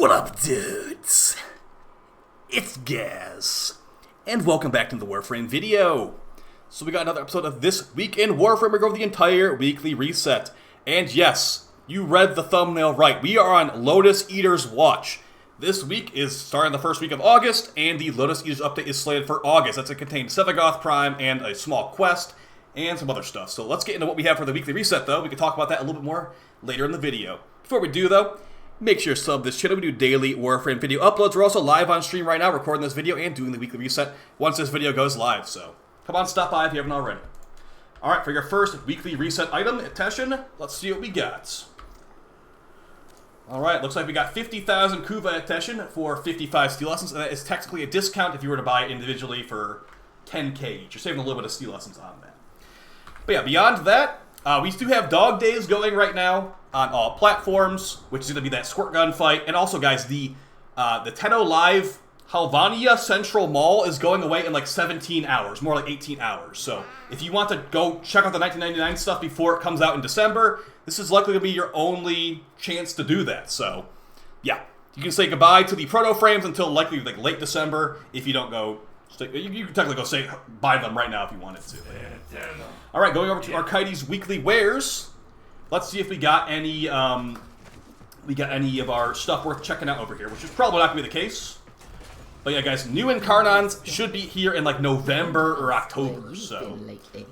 What up, dudes? It's Gaz, and welcome back to the Warframe video. So we got another episode of This Week in Warframe. We're going over the entire weekly reset. And yes, you read the thumbnail right. We are on Lotus Eater's watch. This week is starting the first week of August, and the Lotus Eater's update is slated for August. That's going to contain Sevagoth Prime and a small quest, and some other stuff. So let's get into what we have for the weekly reset, though. We can talk about that a little bit more later in the video. Before we do, though, make sure you sub this channel. We do daily Warframe video uploads. We're also live on stream right now, recording this video and doing the weekly reset once this video goes live. So come on, stop by if you haven't already. Alright, for your first weekly reset item, Teshin, let's see what we got. Alright, looks like we got 50,000 Kuva at Teshin for 55 steel lessons, and that is technically a discount if you were to buy it individually for 10k each. You're saving a little bit of steel lessons on that. But yeah, beyond that, we do have dog days going right now on all platforms, which is going to be that squirt gun fight. And also, guys, the Tenno Live Halvania Central Mall is going away in like 17 hours, more like 18 hours. So if you want to go check out the 1999 stuff before it comes out in December, this is likely to be your only chance to do that. So yeah, you can say goodbye to the proto frames until likely like late December if you don't go. You can technically go say buy them right now if you wanted to. All right, going over to Arcaides Weekly Wares. Let's see if we got any of our stuff worth checking out over here, which is probably not gonna be the case. But yeah, guys, new Incarnons should be here in like November or October, so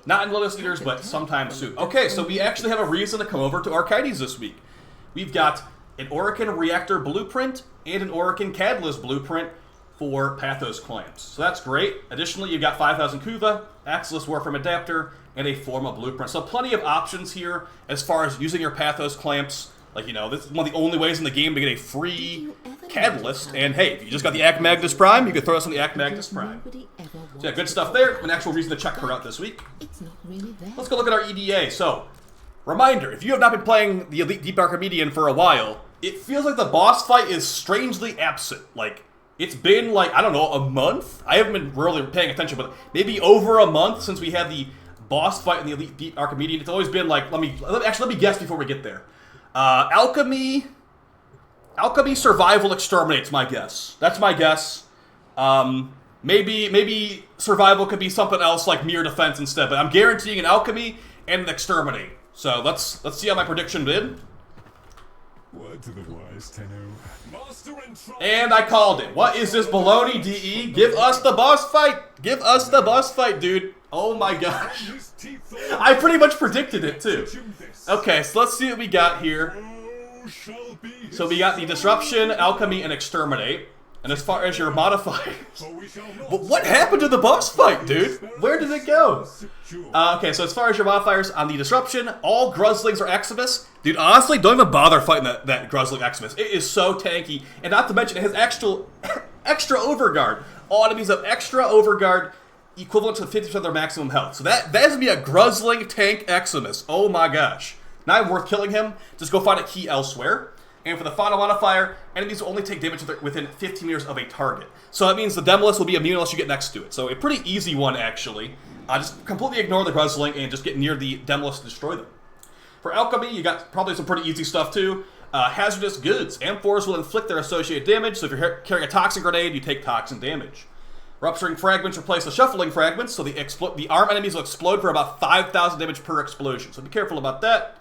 not in Lotus Eaters, but sometime soon. Okay, so we actually have a reason to come over to Arcaides this week. We've got an Orokin Reactor Blueprint and an Orokin Catalyst Blueprint for Pathos Clamps. So that's great. Additionally, you've got 5,000 Kuva, Axis Warframe Adapter, and a Forma Blueprint. So plenty of options here as far as using your Pathos Clamps. Like, you know, this is one of the only ways in the game to get a free Catalyst. And hey, if you just got the Act Magnus Prime, you could throw us on the Act Magnus Prime. So yeah, good stuff there. An actual reason to check her out this week. Let's go look at our EDA. So, reminder, if you have not been playing the Elite Deep Archimedean for a while, it feels like the boss fight is strangely absent. Like, it's been like, I don't know, a month? I haven't been really paying attention, but maybe over a month since we had the boss fight in the Elite Deep Archimedean. It's always been like, let me guess before we get there. Alchemy Survival Exterminate's my guess. That's my guess. Maybe Survival could be something else like Mere Defense instead, but I'm guaranteeing an Alchemy and an Exterminate. So let's see how my prediction did. Word to the wise, Tenno. And I called it. What is this baloney, DE? Give us the boss fight! Give us the boss fight, dude. Oh my gosh. I pretty much predicted it, too. Okay, so let's see what we got here. So we got the Disruption, Alchemy, and Exterminate. And as far as your modifiers... But what happened to the boss fight, dude? Where did it go? Okay, so as far as your modifiers on the Disruption, all Gruzzlings are Eximus. Dude, honestly, don't even bother fighting that Gruzzling Eximus. It is so tanky. And not to mention, it has extra Overguard. All enemies have extra Overguard, equivalent to 50% of their maximum health. So that is going to be a Gruzzling tank Eximus. Oh my gosh. Not worth killing him. Just go find a key elsewhere. And for the final modifier, enemies will only take damage within 15 meters of a target. So that means the Demolist will be immune unless you get next to it. So a pretty easy one, actually. Just completely ignore the Gruzzling and just get near the Demolist to destroy them. For Alchemy, you got probably some pretty easy stuff, too. Hazardous Goods. Amphors will inflict their associated damage, so if you're carrying a Toxin Grenade, you take Toxin damage. Rupturing Fragments replace the Shuffling Fragments, so the arm enemies will explode for about 5,000 damage per explosion. So be careful about that.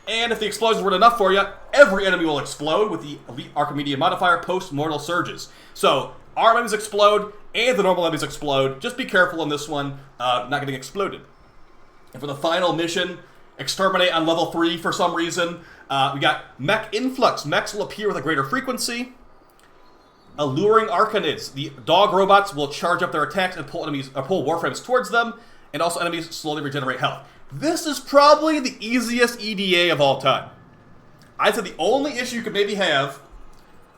And if the explosions weren't enough for you, every enemy will explode with the Elite Archimedean modifier post-mortal surges. So, arm enemies explode, and the normal enemies explode. Just be careful on this one, not getting exploded. And for the final mission, Exterminate on level 3 for some reason, we got Mech Influx. Mechs will appear with a greater frequency. Alluring Arcanids. The dog robots will charge up their attacks and pull Warframes towards them, and also enemies slowly regenerate health. This is probably the easiest EDA of all time. I'd say the only issue you could maybe have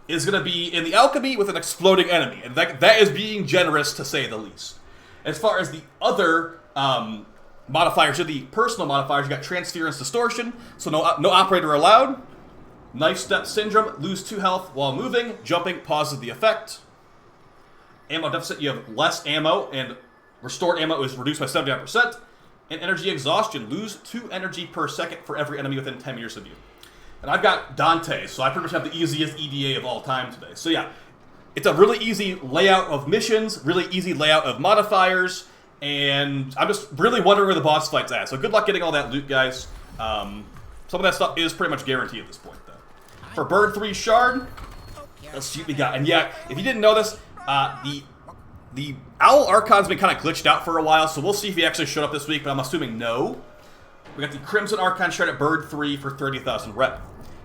is going to be in the Alchemy with an exploding enemy. And that is being generous, to say the least. As far as the other modifiers, the personal modifiers, you got Transference Distortion, so no Operator allowed. Knife Step Syndrome, lose 2 health while moving. Jumping pauses the effect. Ammo Deficit, you have less ammo, and restored ammo is reduced by 79%. And Energy Exhaustion, lose 2 energy per second for every enemy within 10 meters of you. And I've got Dante, so I pretty much have the easiest EDA of all time today. So yeah, it's a really easy layout of missions, really easy layout of modifiers, and I'm just really wondering where the boss fight's at. So good luck getting all that loot, guys. Some of that stuff is pretty much guaranteed at this point, though. For Bird 3 Shard, let's see what we got. And yeah, if you didn't know this, the Owl Archon's been kind of glitched out for a while, so we'll see if he actually showed up this week, but I'm assuming no. We got the Crimson Archon Shard at Bird 3 for 30,000 rep.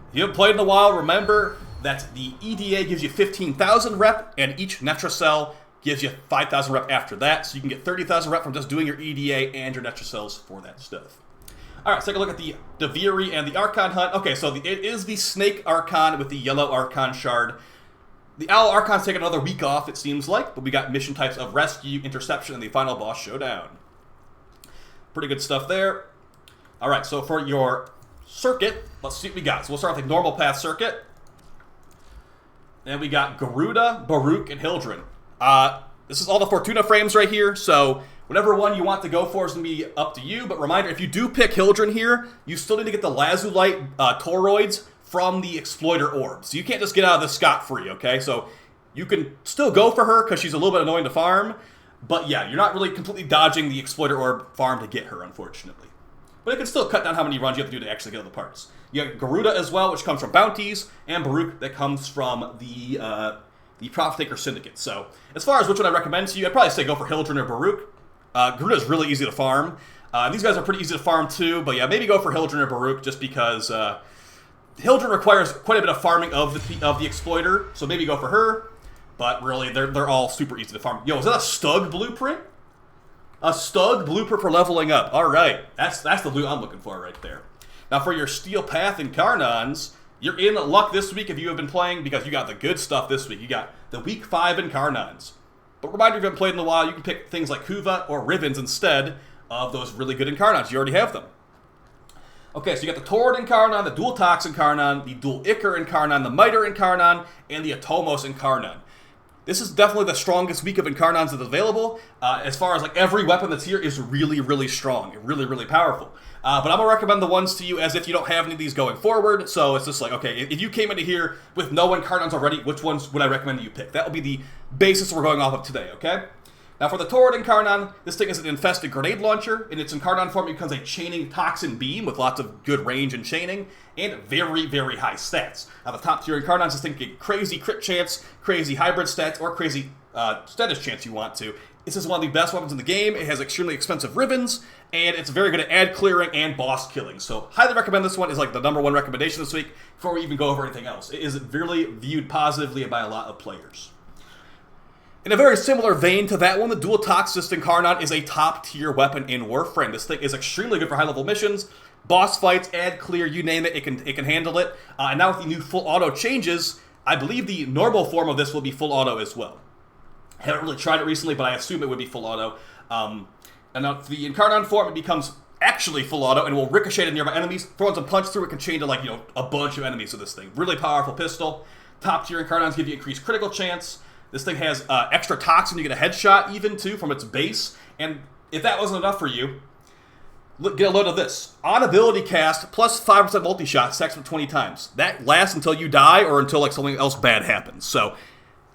If you haven't played in a while, remember that the EDA gives you 15,000 rep, and each Netra Cell gives you 5,000 rep after that, so you can get 30,000 rep from just doing your EDA and your Netra Cells for that stuff. Alright, let's take a look at the Deviri and the Archon Hunt. Okay, so it is the Snake Archon with the Yellow Archon Shard. The Owl Archon's taking another week off, it seems like, but we got mission types of Rescue, Interception, and the final boss showdown. Pretty good stuff there. Alright, so for your circuit, let's see what we got. So we'll start with the normal path circuit. And we got Garuda, Baruch, and Hildren. This is all the Fortuna frames right here, so whatever one you want to go for is going to be up to you. But reminder, if you do pick Hildren here, you still need to get the Lazulite toroids from the Exploiter Orb. So you can't just get out of this scot-free, okay? So you can still go for her because she's a little bit annoying to farm. But yeah, you're not really completely dodging the Exploiter Orb farm to get her, unfortunately. But it can still cut down how many runs you have to do to actually get all the parts. You got Garuda as well, which comes from bounties, and Baruch that comes from the Profit Taker Syndicate. So as far as which one I recommend to you, I'd probably say go for Hildren or Baruch. Garuda is really easy to farm. These guys are pretty easy to farm too, but yeah, maybe go for Hildren or Baruch just because Hildren requires quite a bit of farming of the Exploiter, so maybe go for her. But really, they're all super easy to farm. Yo, is that a Stug blueprint? A Stug blueprint for leveling up. All right, that's the loot I'm looking for right there. Now for your Steel Path Incarnons, you're in luck this week if you have been playing because you got the good stuff this week. You got the Week 5 Incarnons. But reminder, if you haven't played in a while, you can pick things like Kuva or Rivens instead of those really good Incarnons. You already have them. Okay, so you got the Taurid Incarnon, the Dual Tox Incarnon, the Dual Ichor Incarnon, the Miter Incarnon, and the Atomos Incarnon. This is definitely the strongest week of Incarnons that's available. As far as like every weapon that's here is really, really strong. Really, really powerful. But I'm going to recommend the ones to you as if you don't have any of these going forward. So it's just like, okay, if you came into here with no Incarnons already, which ones would I recommend that you pick? That will be the basis we're going off of today, okay? Now for the Taurid Incarnon, this thing is an infested grenade launcher. In its Incarnon form, it becomes a chaining toxin beam with lots of good range and chaining, and very, very high stats. Now the top tier Incarnons, this thing can get crazy crit chance, crazy hybrid stats, or crazy status chance you want to. This is one of the best weapons in the game. It has extremely expensive Rivens, and it's very good at ad clearing and boss killing. So highly recommend this one. Is like the #1 recommendation this week before we even go over anything else. It is really viewed positively by a lot of players. In a very similar vein to that one, the Dual Toxist Incarnon is a top-tier weapon in Warframe. This thing is extremely good for high-level missions, boss fights, ad clear, you name it, it can handle it. And now with the new full auto changes, I believe the normal form of this will be full auto as well. I haven't really tried it recently, but I assume it would be full auto. And now for the Incarnon form, it becomes actually full auto and will ricochet to nearby enemies. Throwing some punch through it can chain to like, a bunch of enemies with this thing. Really powerful pistol. Top-tier Incarnons give you increased critical chance. This thing has extra toxin, you get a headshot even too from its base. And if that wasn't enough for you, get a load of this. On ability cast, plus 5% multi-shot, stacks with 20 times. That lasts until you die or until like something else bad happens. So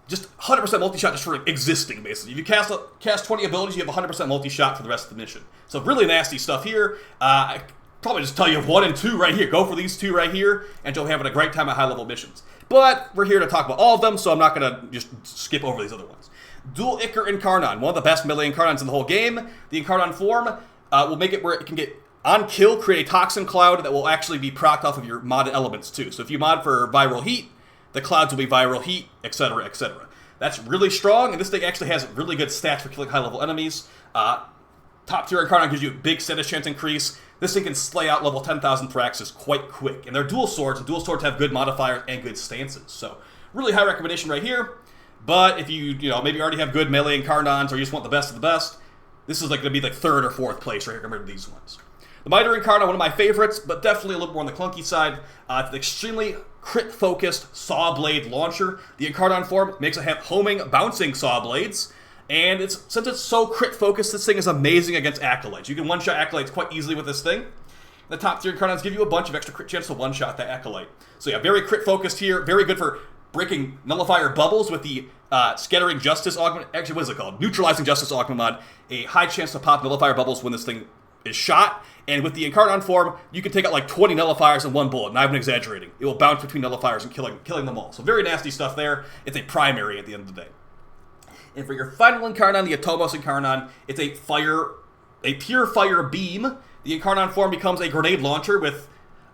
just 100% multi-shot just for existing, basically. If you cast 20 abilities, you have 100% multi-shot for the rest of the mission. So really nasty stuff here. I probably just tell you 1 and 2 right here. Go for these 2 right here, and you'll be having a great time at high-level missions. But we're here to talk about all of them, so I'm not going to just skip over these other ones. Dual Ichor Incarnon, one of the best melee Incarnons in the whole game. The Incarnon form will make it where it can get on kill, create a toxin cloud that will actually be procced off of your modded elements too. So if you mod for viral heat, the clouds will be viral heat, etc., etc. That's really strong, and this thing actually has really good stats for killing high-level enemies. Top tier Incarnon gives you a big status chance increase. This thing can slay out level 10,000 Thraxus quite quick. And they're dual swords, and dual swords have good modifiers and good stances. So, really high recommendation right here. But if you maybe already have good melee Incarnons or you just want the best of the best, this is like going to be like 3rd or 4th place right here compared to these ones. The Miter Incarnon, one of my favorites, but definitely a little more on the clunky side. It's an extremely crit-focused saw blade launcher. The Incarnon form makes it have homing, bouncing saw blades. And since it's so crit-focused, this thing is amazing against Acolytes. You can one-shot Acolytes quite easily with this thing. The top tier Incarnons give you a bunch of extra crit chance to one-shot that Acolyte. So yeah, very crit focused here. Very good for breaking Nullifier bubbles with the Scattering Justice augment. Actually, what is it called? Neutralizing Justice augment mod. A high chance to pop Nullifier bubbles when this thing is shot. And with the Incarnon form, you can take out like 20 Nullifiers in one bullet. Not even exaggerating. It will bounce between Nullifiers and killing them all. So very nasty stuff there. It's a primary at the end of the day. And for your final Incarnon, the Atomos Incarnon, it's a pure fire beam. The Incarnon form becomes a grenade launcher with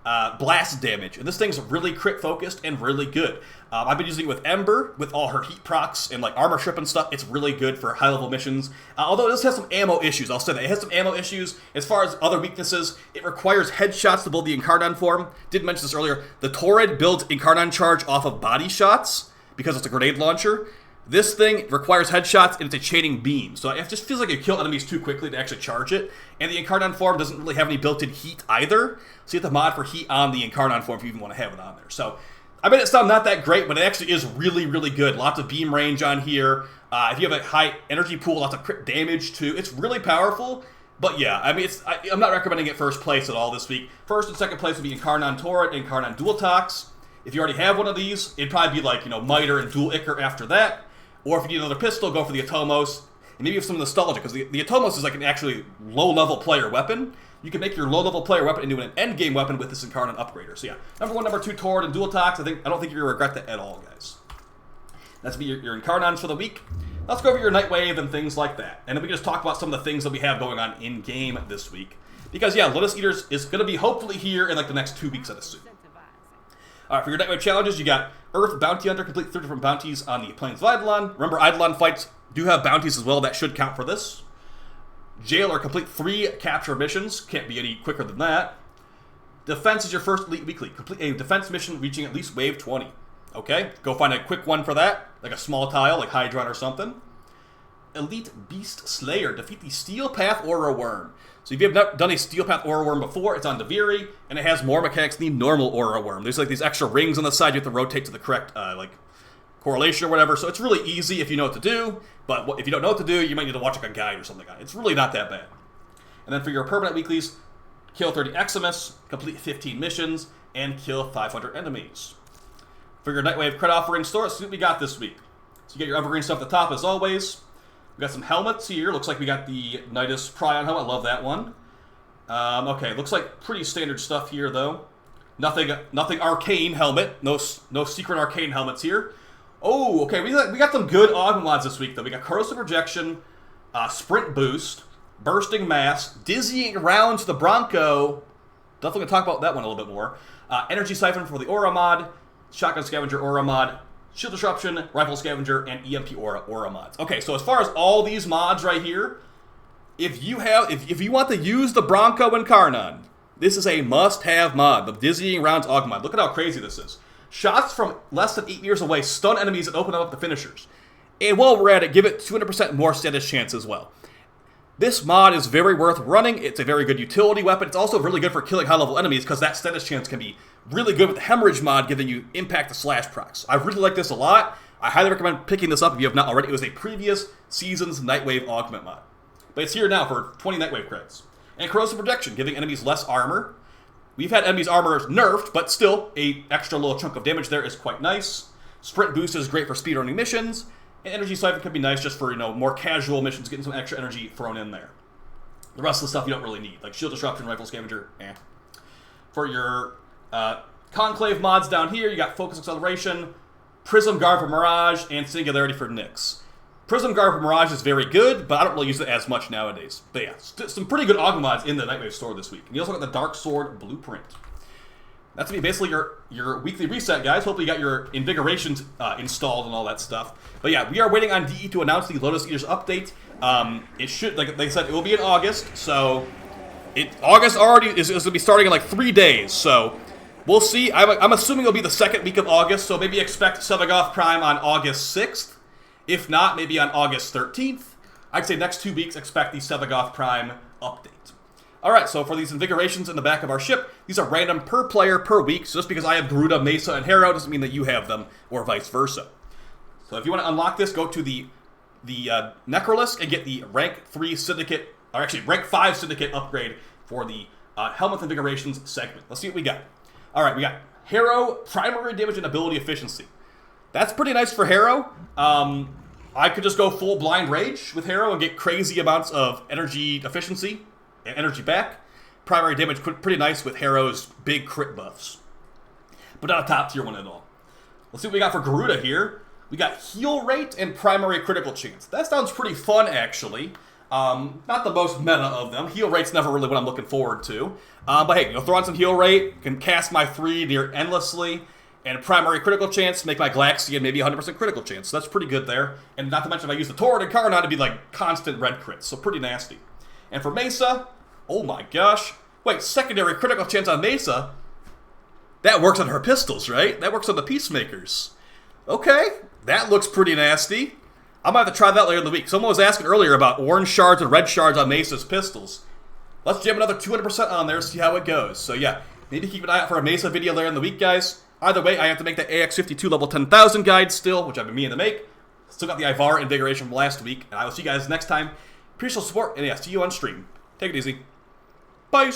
blast damage. And this thing's really crit focused and really good. I've been using it with Ember, with all her heat procs and like armor strip and stuff. It's really good for high level missions. Although it does have some ammo issues, I'll say that. It has some ammo issues. As far as other weaknesses, it requires headshots to build the Incarnon form. Did mention this earlier. The Torrid builds Incarnon charge off of body shots because it's a grenade launcher. This thing requires headshots, and it's a chaining beam. So it just feels like you kill enemies too quickly to actually charge it. And the Incarnon form doesn't really have any built-in heat either. So you have to mod for heat on the Incarnon form if you even want to have it on there. So I made it sound not that great, but it actually is really, really good. Lots of beam range on here. If you have a high energy pool, lots of crit damage too. It's really powerful. But yeah, I mean, I'm not recommending it first place at all this week. First and second place would be Incarnon Torrid, Incarnon Dual Tox. If you already have one of these, it'd probably be like, Miter and Dual Ichor after that. Or if you need another pistol, go for the Atomos. And maybe have some nostalgia, because the Atomos is like an actually low-level player weapon. You can make your low-level player weapon into an endgame weapon with this Incarnon upgrader. So yeah, number 1, number 2, Torrid, and Dual Tox. I don't think you're going to regret that at all, guys. That's be your Incarnons for the week. Let's go over your Nightwave and things like that. And then we can just talk about some of the things that we have going on in-game this week. Because yeah, Lotus Eaters is going to be hopefully here in like the next 2 weeks, I'd assume. Alright, for your Nightwave challenges, you got Earth Bounty Hunter, complete 3 different bounties on the Plains of Eidolon. Remember, Eidolon fights do have bounties as well, that should count for this. Jailer, complete 3 capture missions, can't be any quicker than that. Defense is your first Elite Weekly, complete a defense mission reaching at least wave 20. Okay, go find a quick one for that, like a small tile, like Hydron or something. Elite Beast Slayer, defeat the Steel Path Aura Worm. So if you have not done a Steel Path Aura Worm before, it's on Deviri, and it has more mechanics than the normal Aura Worm. There's like these extra rings on the side you have to rotate to the correct correlation or whatever, so it's really easy if you know what to do, but if you don't know what to do, you might need to watch like a guide or something on it. It's really not that bad. And then for your permanent weeklies, kill 30 Eximus, complete 15 missions, and kill 500 enemies. For your Nightwave credit offering store, let's see what we got this week. So you get your evergreen stuff at the top as always. We got some helmets here. Looks like we got the Nidus Prion helmet. I love that one. Okay, looks like pretty standard stuff here though. Nothing arcane helmet. No secret arcane helmets here. Oh, okay. We got some good augment mods this week though. We got corrosive projection, sprint boost, bursting mass, dizzying rounds to the Bronco. Definitely gonna talk about that one a little bit more. Energy siphon for the aura mod, shotgun scavenger aura mod, shield disruption, rifle scavenger, and EMP aura mods. Okay, so as far as all these mods right here, if you want to use the Bronco Incarnon, this is a must-have mod. The dizzying rounds augment mod. Look at how crazy this is. Shots from less than 8 meters away stun enemies and open up the finishers. And while we're at it, give it 200% more status chance as well. This mod is very worth running. It's a very good utility weapon. It's also really good for killing high-level enemies because that status chance can be really good with the Hemorrhage mod, giving you impact to slash procs. I really like this a lot. I highly recommend picking this up if you have not already. It was a previous season's Nightwave augment mod. But it's here now for 20 Nightwave credits. And corrosive protection, giving enemies less armor. We've had enemies' armor nerfed, but still, a extra little chunk of damage there is quite nice. Sprint boost is great for speedrunning missions. And energy siphon could be nice just for, more casual missions, getting some extra energy thrown in there. The rest of the stuff you don't really need, like shield disruption, rifle scavenger, For your conclave mods down here, you got focus acceleration, prism guard for Mirage, and singularity for Nyx. Prism guard for Mirage is very good, but I don't really use it as much nowadays. But yeah, some pretty good augment mods in the Nightwave store this week. And you also got the Dark Sword Blueprint. That's going to be basically your weekly reset, guys. Hopefully you got your Invigorations installed and all that stuff. But yeah, we are waiting on DE to announce the Lotus Eaters update. It should, like they said, it will be in August. So August already is going to be starting in like 3 days. So we'll see. I'm assuming it'll be the second week of August. So maybe expect Sevagoth Prime on August 6th. If not, maybe on August 13th. I'd say next 2 weeks, expect the Sevagoth Prime update. Alright, so for these Invigorations in the back of our ship, these are random per player per week. So just because I have Garuda, Mesa, and Harrow doesn't mean that you have them, or vice versa. So if you want to unlock this, go to the Necrolisk and get the rank 3 Syndicate, or actually rank 5 Syndicate upgrade for the Helmet Invigorations segment. Let's see what we got. All right, we got Harrow, primary damage and ability efficiency. That's pretty nice for Harrow. I could just go full blind rage with Harrow and get crazy amounts of energy efficiency and energy back. Primary damage pretty nice with Harrow's big crit buffs. But not a top tier one at all. Let's see what we got for Garuda here. We got heal rate and primary critical chance. That sounds pretty fun, actually. Not the most meta of them. Heal rate's never really what I'm looking forward to. But hey, throw on some heal rate, can cast my 3 near endlessly, and primary critical chance, make my Galaxian maybe 100% critical chance. So that's pretty good there. And not to mention if I use the Torrid Incarnon, it'd be like constant red crits, so pretty nasty. And for Mesa, oh my gosh. Wait, secondary critical chance on Mesa? That works on her pistols, right? That works on the Peacemakers. Okay, that looks pretty nasty. I might have to try that later in the week. Someone was asking earlier about orange shards and red shards on Mesa's pistols. Let's jam another 200% on there, see how it goes. So yeah, maybe keep an eye out for a Mesa video later in the week, guys. Either way, I have to make the AX52 level 10,000 guide still, which I've been meaning to make. Still got the Ivar Invigoration from last week, and I will see you guys next time. Appreciate the support, and yeah, see you on stream. Take it easy. Bye.